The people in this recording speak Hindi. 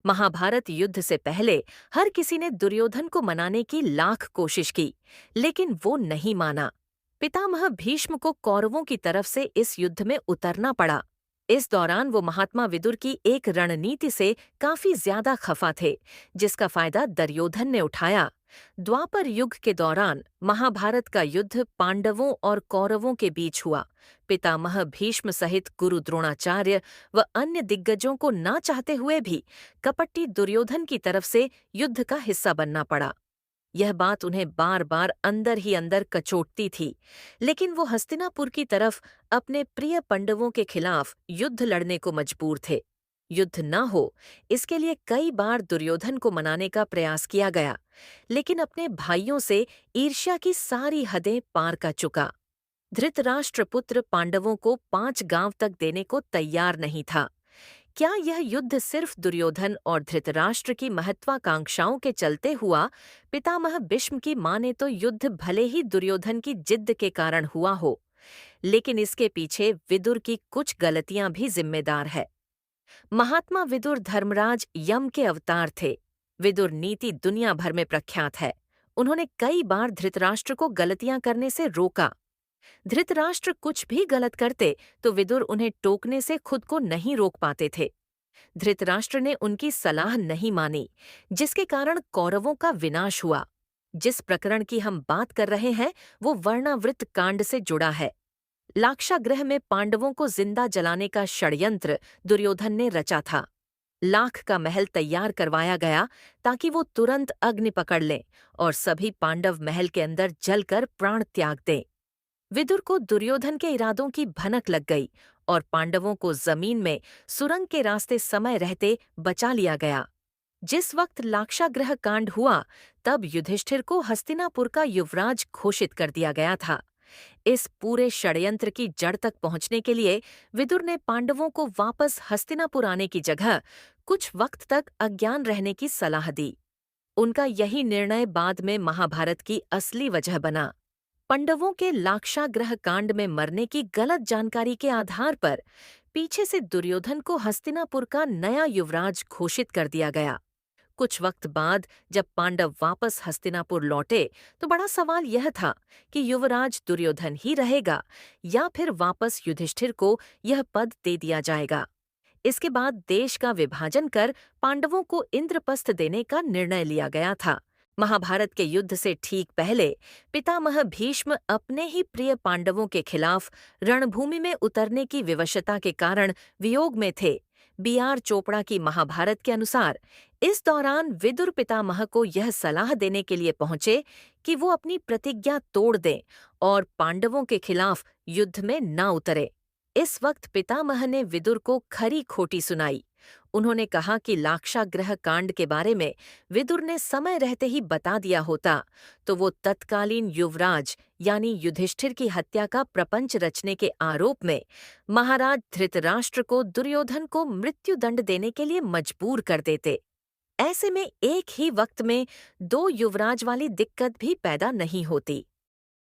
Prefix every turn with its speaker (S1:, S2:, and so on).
S1: महाभारत युद्ध से पहले हर किसी ने दुर्योधन को मनाने की लाख कोशिश की, लेकिन वो नहीं माना। पितामह भीष्म को कौरवों की तरफ से इस युद्ध में उतरना पड़ा। इस दौरान वो महात्मा विदुर की एक रणनीति से काफी ज्यादा खफा थे, जिसका फायदा दुर्योधन ने उठाया। द्वापर युग के दौरान महाभारत का युद्ध पांडवों और कौरवों के बीच हुआ। पितामह भीष्म सहित गुरु द्रोणाचार्य व अन्य दिग्गजों को ना चाहते हुए भी कपटी दुर्योधन की तरफ से युद्ध का हिस्सा बनना पड़ा। यह बात उन्हें बार बार अंदर ही अंदर कचोटती थी, लेकिन वो हस्तिनापुर की तरफ अपने प्रिय पांडवों के खिलाफ युद्ध लड़ने को मजबूर थे। युद्ध न हो, इसके लिए कई बार दुर्योधन को मनाने का प्रयास किया गया, लेकिन अपने भाइयों से ईर्ष्या की सारी हदें पार कर चुका। धृतराष्ट्र पुत्र पांडवों को 5 गांव तक देने को तैयार नहीं था। क्या यह युद्ध सिर्फ दुर्योधन और धृतराष्ट्र की महत्वाकांक्षाओं के चलते हुआ? पितामह भीष्म की माने तो युद्ध भले ही दुर्योधन की जिद्द के कारण हुआ हो, लेकिन इसके पीछे विदुर की कुछ गलतियां भी जिम्मेदार है। महात्मा विदुर धर्मराज यम के अवतार थे। विदुर नीति दुनिया भर में प्रख्यात है। उन्होंने कई बार धृतराष्ट्र को गलतियां करने से रोका। धृतराष्ट्र कुछ भी गलत करते तो विदुर उन्हें टोकने से खुद को नहीं रोक पाते थे। धृतराष्ट्र ने उनकी सलाह नहीं मानी, जिसके कारण कौरवों का विनाश हुआ। जिस प्रकरण की हम बात कर रहे हैं वो वर्णावृत कांड से जुड़ा है। लाक्षागृह में पांडवों को जिंदा जलाने का षड्यंत्र दुर्योधन ने रचा था। लाख का महल तैयार करवाया गया ताकि वो तुरंत अग्नि पकड़ लें और सभी पांडव महल के अंदर जलकर प्राण त्याग दें। विदुर को दुर्योधन के इरादों की भनक लग गई और पांडवों को जमीन में सुरंग के रास्ते समय रहते बचा लिया गया। जिस वक्त लाक्षागृह कांड हुआ, तब युधिष्ठिर को हस्तिनापुर का युवराज घोषित कर दिया गया था। इस पूरे षड्यंत्र की जड़ तक पहुंचने के लिए विदुर ने पांडवों को वापस हस्तिनापुर आने की जगह कुछ वक्त तक अज्ञान रहने की सलाह दी। उनका यही निर्णय बाद में महाभारत की असली वजह बना। पांडवों के लाक्षागृह कांड में मरने की गलत जानकारी के आधार पर पीछे से दुर्योधन को हस्तिनापुर का नया युवराज घोषित कर दिया गया। कुछ वक्त बाद जब पांडव वापस हस्तिनापुर लौटे तो बड़ा सवाल यह था कि युवराज दुर्योधन ही रहेगा या फिर वापस युधिष्ठिर को यह पद दे दिया जाएगा। इसके बाद देश का विभाजन कर पांडवों को इंद्रप्रस्थ देने का निर्णय लिया गया था। महाभारत के युद्ध से ठीक पहले पितामह भीष्म अपने ही प्रिय पांडवों के खिलाफ रणभूमि में उतरने की विवशता के कारण वियोग में थे। B.R. चोपड़ा की महाभारत के अनुसार इस दौरान विदुर पितामह को यह सलाह देने के लिए पहुंचे कि वो अपनी प्रतिज्ञा तोड़ दें और पांडवों के खिलाफ युद्ध में न उतरे। इस वक्त पितामह ने विदुर को खरी खोटी सुनाई। उन्होंने कहा कि लाक्षागृह कांड के बारे में विदुर ने समय रहते ही बता दिया होता तो वो तत्कालीन युवराज यानी युधिष्ठिर की हत्या का प्रपंच रचने के आरोप में महाराज धृतराष्ट्र को दुर्योधन को मृत्युदंड देने के लिए मजबूर कर देते। ऐसे में एक ही वक्त में 2 युवराज वाली दिक्कत भी पैदा नहीं होती।